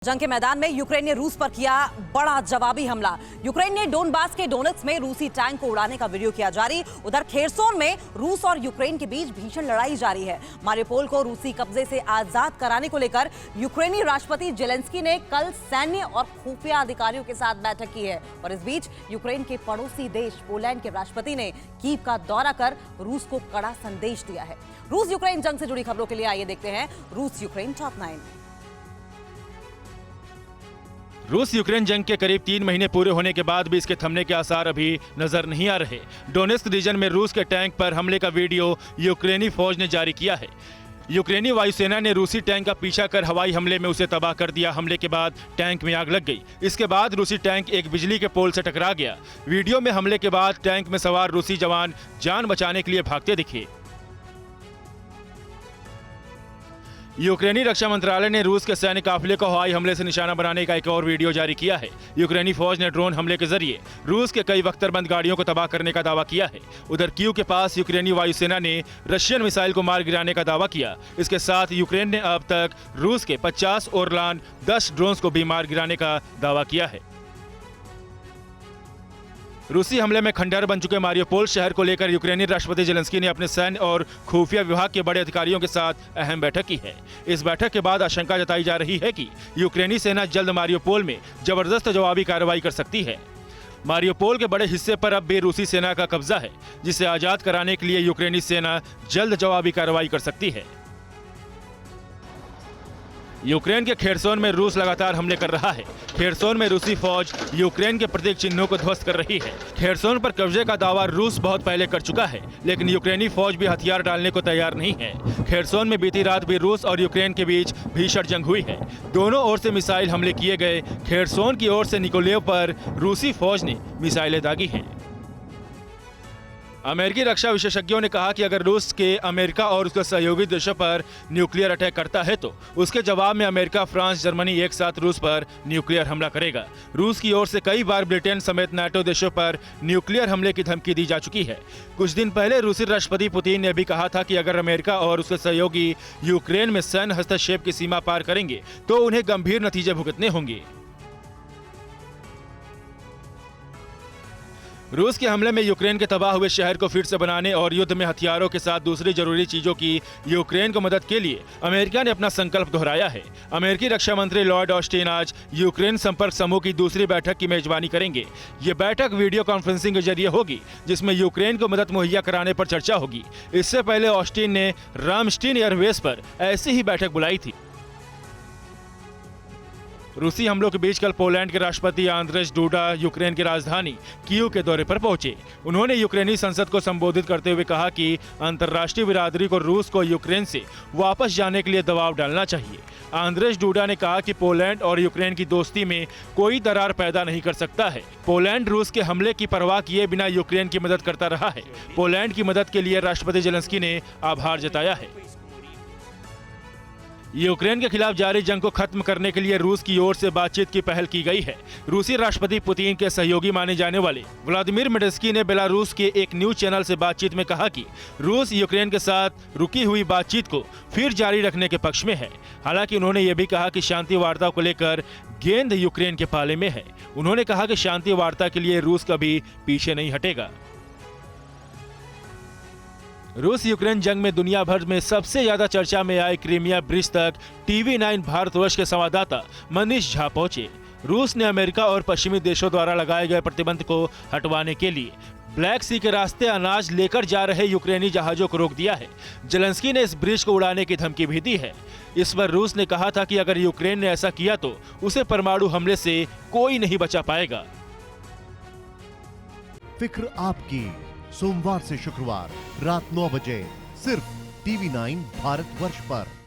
जंग के मैदान में यूक्रेन ने रूस पर किया बड़ा जवाबी हमला। यूक्रेन ने डोनबास के डोनेट्स्क में रूसी टैंक को उड़ाने का वीडियो किया जारी। उधर खेरसोन में रूस और यूक्रेन के बीच भीषण लड़ाई जारी है। मारियोपोल को रूसी कब्जे से आजाद कराने को लेकर यूक्रेनी राष्ट्रपति जेलेंस्की ने कल सैन्य और खुफिया अधिकारियों के साथ बैठक की है। और इस बीच यूक्रेन के पड़ोसी देश पोलैंड के राष्ट्रपति ने कीव का दौरा कर रूस को कड़ा संदेश दिया है। रूस यूक्रेन जंग से जुड़ी खबरों के लिए आइए देखते हैं रूस यूक्रेन टॉप 9। रूस यूक्रेन जंग के करीब 3 महीने पूरे होने के बाद भी इसके थमने के आसार अभी नजर नहीं आ रहे। डोनेट्स्क रीजन में रूस के टैंक पर हमले का वीडियो यूक्रेनी फौज ने जारी किया है। यूक्रेनी वायुसेना ने रूसी टैंक का पीछा कर हवाई हमले में उसे तबाह कर दिया। हमले के बाद टैंक में आग लग गई। इसके बाद रूसी टैंक एक बिजली के पोल से टकरा गया। वीडियो में हमले के बाद टैंक में सवार रूसी जवान जान बचाने के लिए भागते दिखे। यूक्रेनी रक्षा मंत्रालय ने रूस के सैन्य काफिले को हवाई हमले से निशाना बनाने का एक और वीडियो जारी किया है। यूक्रेनी फौज ने ड्रोन हमले के जरिए रूस के कई बख्तरबंद गाड़ियों को तबाह करने का दावा किया है। उधर कीव के पास यूक्रेनी वायुसेना ने रशियन मिसाइल को मार गिराने का दावा किया। इसके साथ यूक्रेन ने अब तक रूस के 50 ओरलान 10 ड्रोन्स को भी मार गिराने का दावा किया है। रूसी हमले में खंडहर बन चुके मारियोपोल शहर को लेकर यूक्रेनी राष्ट्रपति जेलेंस्की ने अपने सैन्य और खुफिया विभाग के बड़े अधिकारियों के साथ अहम बैठक की है। इस बैठक के बाद आशंका जताई जा रही है कि यूक्रेनी सेना जल्द मारियोपोल में जबरदस्त जवाबी कार्रवाई कर सकती है। मारियोपोल के बड़े हिस्से पर अब भी रूसी सेना का कब्जा है, जिसे आजाद कराने के लिए यूक्रेनी सेना जल्द जवाबी कार्रवाई कर सकती है। यूक्रेन के खेरसोन में रूस लगातार हमले कर रहा है। खेरसोन में रूसी फौज यूक्रेन के प्रतीक चिन्हों को ध्वस्त कर रही है। खेरसोन पर कब्जे का दावा रूस बहुत पहले कर चुका है, लेकिन यूक्रेनी फौज भी हथियार डालने को तैयार नहीं है। खेरसोन में बीती रात भी रूस और यूक्रेन के बीच भीषण जंग हुई है। दोनों ओर से मिसाइल हमले किए गए। खेरसोन की ओर से निकोलेव पर रूसी फौज ने मिसाइलें दागी हैं। अमेरिकी रक्षा विशेषज्ञों ने कहा कि अगर रूस के अमेरिका और उसके सहयोगी देशों पर न्यूक्लियर अटैक करता है तो उसके जवाब में अमेरिका, फ्रांस, जर्मनी एक साथ रूस पर न्यूक्लियर हमला करेगा। रूस की ओर से कई बार ब्रिटेन समेत नाटो देशों पर न्यूक्लियर हमले की धमकी दी जा चुकी है। कुछ दिन पहले रूसी राष्ट्रपति पुतिन ने भी कहा था कि अगर अमेरिका और उसके सहयोगी यूक्रेन में सैन्य हस्तक्षेप की सीमा पार करेंगे तो उन्हें गंभीर नतीजे भुगतने होंगे। रूस के हमले में यूक्रेन के तबाह हुए शहर को फिर से बनाने और युद्ध में हथियारों के साथ दूसरी जरूरी चीजों की यूक्रेन को मदद के लिए अमेरिका ने अपना संकल्प दोहराया है। अमेरिकी रक्षा मंत्री लॉयड ऑस्टिन आज यूक्रेन संपर्क समूह की दूसरी बैठक की मेजबानी करेंगे। ये बैठक वीडियो कॉन्फ्रेंसिंग के जरिए होगी, जिसमें यूक्रेन को मदद मुहैया कराने पर चर्चा होगी। इससे पहले ऑस्टिन ने रामस्टीन एयरबेस पर ऐसी ही बैठक बुलाई थी। रूसी हमलों के बीच कल पोलैंड के राष्ट्रपति आंद्रेज डूडा यूक्रेन की राजधानी कीव के दौरे पर पहुंचे। उन्होंने यूक्रेनी संसद को संबोधित करते हुए कहा कि अंतर्राष्ट्रीय बिरादरी को रूस को यूक्रेन से वापस जाने के लिए दबाव डालना चाहिए। आंद्रेज डूडा ने कहा कि पोलैंड और यूक्रेन की दोस्ती में कोई दरार पैदा नहीं कर सकता है। पोलैंड रूस के हमले की परवाह किए बिना यूक्रेन की मदद करता रहा है। पोलैंड की मदद के लिए राष्ट्रपति जेलेंस्की ने आभार जताया है। यूक्रेन के खिलाफ जारी जंग को खत्म करने के लिए रूस की ओर से बातचीत की पहल की गई है। रूसी राष्ट्रपति पुतिन के सहयोगी माने जाने वाले व्लादिमीर मेडेंस्की ने बेलारूस के एक न्यूज चैनल से बातचीत में कहा कि रूस यूक्रेन के साथ रुकी हुई बातचीत को फिर जारी रखने के पक्ष में है। हालांकि उन्होंने ये भी कहा कि शांति वार्ता को लेकर गेंद यूक्रेन के पाले में है। उन्होंने कहा कि शांति वार्ता के लिए रूस कभी पीछे नहीं हटेगा। रूस यूक्रेन जंग में दुनिया भर में सबसे ज्यादा चर्चा में आए क्रीमिया ब्रिज तक TV9 भारतवर्ष के संवाददाता मनीष झा पहुंचे। रूस ने अमेरिका और पश्चिमी देशों द्वारा लगाए गए प्रतिबंध को हटवाने के लिए ब्लैक सी के रास्ते अनाज लेकर जा रहे यूक्रेनी जहाजों को रोक दिया है। जेलेंस्की ने इस ब्रिज को उड़ाने की धमकी भी दी है। इस पर रूस ने कहा था कि अगर यूक्रेन ने ऐसा किया तो उसे परमाणु हमले से कोई नहीं बचा पाएगा। फिक्र आपकी, सोमवार से शुक्रवार रात 9 बजे सिर्फ TV9 भारतवर्ष पर।